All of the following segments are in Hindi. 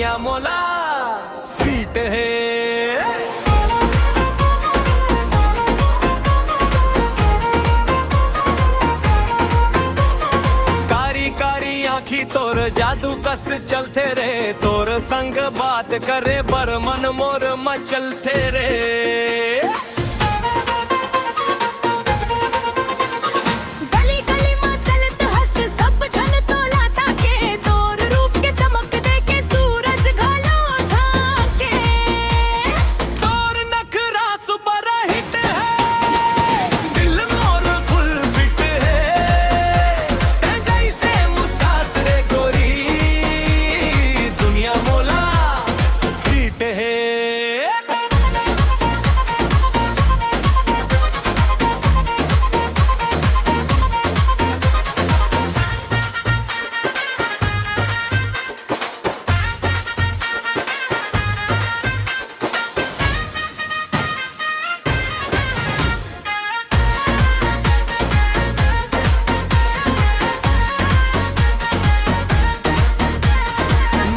दुनिया मोला स्वीट है। आखी तोर जादू कस चलते रे, तोर संग बात करे पर मन मोर मचलते रे। गली गली में चलत हंस सब जन तोला ताके, तोर रूप के चमक देके सूरज घलो झाके। तोर नखरा सुपर हिट है, दिल मोर फुल फिट है। जैसे मुस्कास रे गोरी, दुनिया मोला स्वीट है।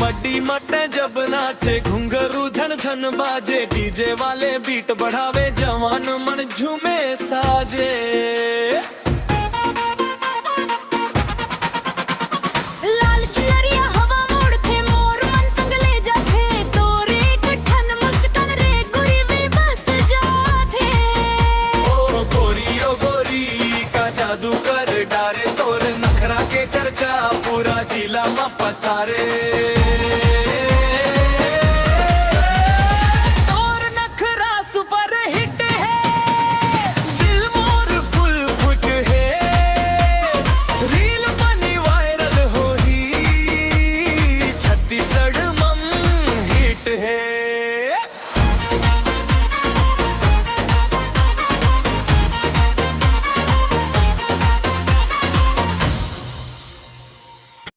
मड्डी मटे जब नाचे घुंघरू झन झन बाजे, डीजे वाले बीट बढ़ावे जवान मन झूमे साजे।